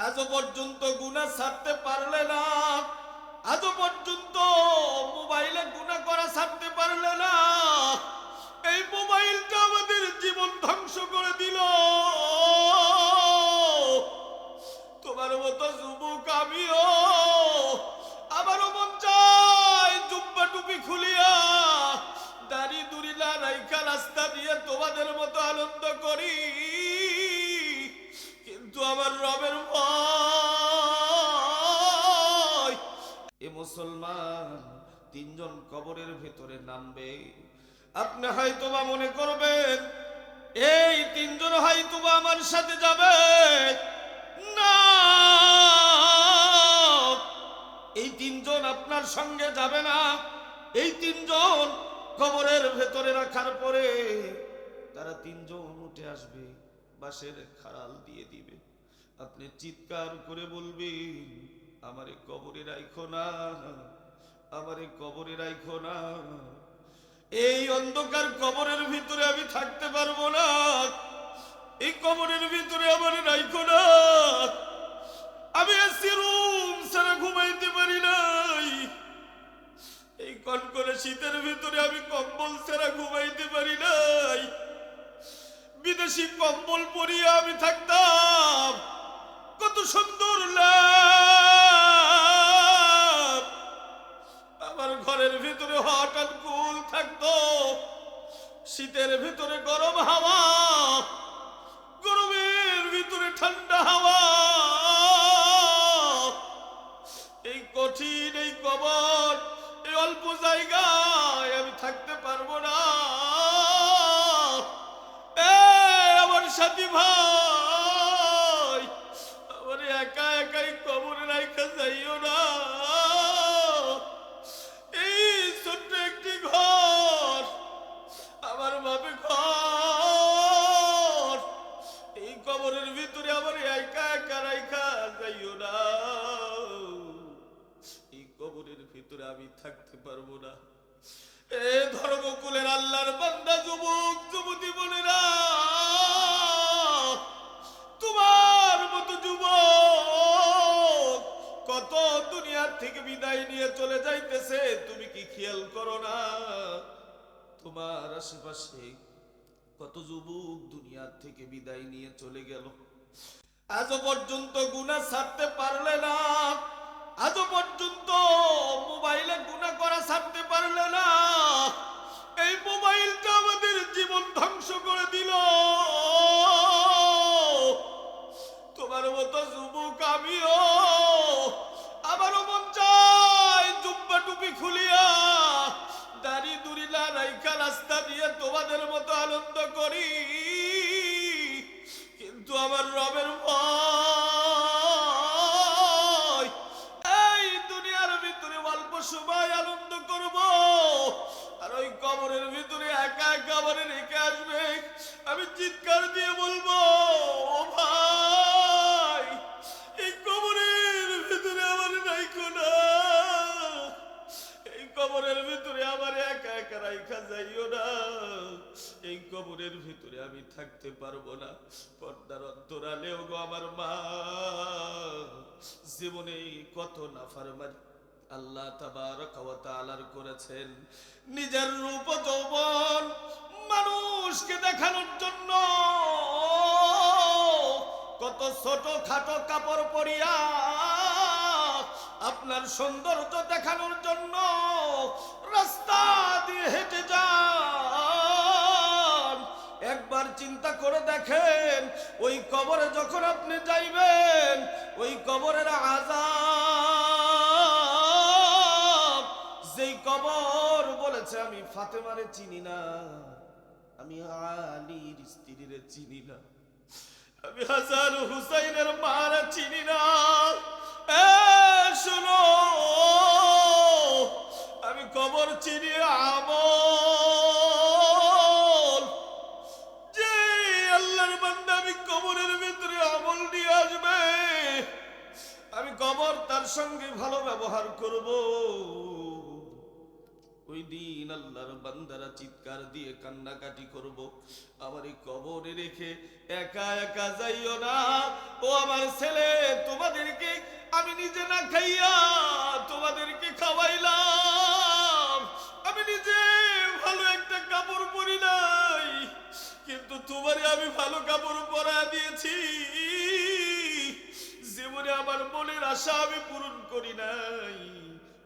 আজও পর্যন্ত গুনাহ ছাড়তে পারলে না, আজও পর্যন্ত মোবাইলে গুনাহ করা ছাড়তে পারলে না। এই মোবাইলটা আমাদের জীবন ধ্বংস করে দিল। তোমার মতো যুবক আমিও, আমারও মন চায় জুব্বা টুপি খুলিয়া দাড়ি দুড়ি না রাইখা রাস্তা দিয়ে তোমাদের মতো আনন্দ করি, কিন্তু আমার রবের ভয়। এ মুসলমান তিনজন কবরের ভেতরে নামবে। আপনি হয়তোবা মনে করবেন এই তিনজন হয়তোবা আমার সাথে যাবে। না, এই তিনজন আপনার সঙ্গে যাবে না। এই তিনজন কবরের ভেতরে রাখার পরে তারা তিনজন উঠে আসবে, বাঁশের খাড়াল দিয়ে দিবে। আপনি চিৎকার করে বলবেন, আমারে কবরে রাখো না, আমারে কবরে রাখো না। এই অন্ধকার কবরের ভিতরে আমি থাকতে পারবো না, এই কবরের ভিতরে আমার রাখো না। আমি এসি রুম ছাড়া ঘুমাইতে পারি নাই, এই কনকনে শীতের ভিতরে আমি কম্বল ছাড়া ঘুমাইতে পারি নাই। বিদেশি কম্বল পরিয়ে আমি থাকতাম, কত সুন্দর লাভ। আমার ঘরের ভিতরে হট অ্যান্ড কুল থাকতো, শীতের ভিতরে গরম হাওয়া, গরমের ভিতরে ঠান্ডা হাওয়া। এই কঠিন এই কবর, এই অল্প জায়গায় আমি থাকতে পারবো না। আমার সাথী ভাই, আমার একা একাই কবরে রাখা যাইও না। এই ছোট্ট একটি ঘর, আমার বাপে ঘর, এই কবরের ভিতরে আমার একা একা রাখা যাইও না। এই কবরের ভিতরে আমি থাকতে পারবো না। এ ধর্মকুলের আল্লাহর বান্দা যুবক যুবতী বোনেরা, তোমার মতো যুবক কত দুনিয়ার থেকে বিদায় নিয়ে চলে যাইতেছে, তুমি কি খেয়াল করো না? তোমার আশেপাশে কত যুবক দুনিয়ার থেকে বিদায় নিয়ে চলে গেল। আজও পর্যন্ত গুনাহ ছাড়তে পারলে না, আজও পর্যন্ত মোবাইলে গুনাহ করা ছাড়তে পারলে না। এই মোবাইলটা আমাদের জীবন ধ্বংস করে দিল। তোমার মতো যুবক আমিও, আমারও মন চায় জুব্বা টুপি খুলিয়া দাড়ি দুড়ি না রাইখা রাস্তা দিয়ে তোমাদের মতো আনন্দ করি, কিন্তু আমার রবের ভয়। এই দুনিয়ার ভিতরে অল্প সময় আনন্দ করব, আর ওই কবরের ভিতরে একা একা আমার রেখে আসবে। আমি চিৎকার দিয়ে বলবো, ও ভাই, এই কবরের ভিতরে আমার রাখো না, এই কবরের ভিতরে আমার একা একা রাখা যাইও না। এই কবরের ভিতরে আমি থাকতে পারবো না। পর্দার অন্তরালেও গো আমার মা জীবনে কত নাফরমানি আল্লাহ তাবারক ওয়া তাআলার করেছেন। নিজের রূপ যৌবন মানুষকে দেখানোর জন্য কত ছোট খাটো কাপড় পরিয়া আপনার সৌন্দর্য দেখানোর জন্য রাস্তা দিয়ে হেঁটে যান। একবার চিন্তা করে দেখেন, ওই কবরে যখন আপনি যাইবেন, ওই কবরের আযাব, যেই কবর বলেছে আমি ফাতেমারে চিনি না, আমি আলীর স্ত্রীরে চিনি না, আমি হাসান হুসাইনের মারা চিনি না। শোনো, আমি কবর চিনি আমল। যে আল্লাহর বান্দা আমি কবরের ভিতরে আমল নিয়ে আসবে, আমি কবর তার সঙ্গে ভালো ব্যবহার করব। ওই দিন আল্লাহর বান্দারা চিৎকার দিয়ে কান্নাকাটি করব, আমার এই কবরে রেখে একা একা যাইও না। ও আমার ছেলে, আমি নিজে না খাইয়া তোমাদেরকে খাওয়াইলাম, আমি নিজে ভালো একটা কাপড় পরি নাই, কিন্তু তোমারে আমি ভালো কাপড় পরা দিয়েছি। জীবনে আমার মনের আশা আমি পূরণ করি নাই,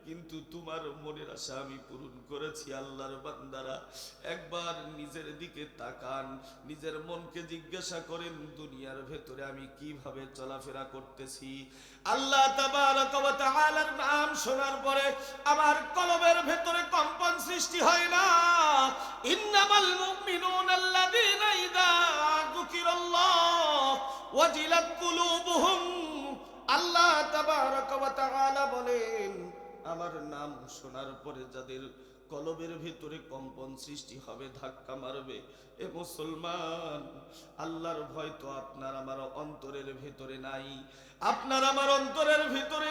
কিন্তু তোমার মনের আশা আমি পূরণ করেছি। আল্লাহর বান্দারা, একবার নিজের দিকে তাকান, নিজের মনকে জিজ্ঞাসা করেন দুনিয়ার ভেতরে আমি কিভাবে চলাফেরা করতেছি। আল্লাহ তাবারক ওয়া তাআলার নাম শোনার পরে আমার কলবের ভেতরে কম্পন সৃষ্টি হয় না? ইন্নামাল মুমিনুনা আল্লাযীনা ইযা যুকিরাল্লাহ ওয়াজিলাত কুলুবুহুম। আল্লাহ তাবারক ওয়া তাআলা বলেন, আমার নাম শোনার পরে যাদের কলবের ভিতরে কম্পন সৃষ্টি হবে, ধাক্কা মারবে, এ মুসলমান, আল্লাহর ভয় তো আপনার আমার অন্তরের ভিতরে নাই। আপনার আমার অন্তরের ভিতরে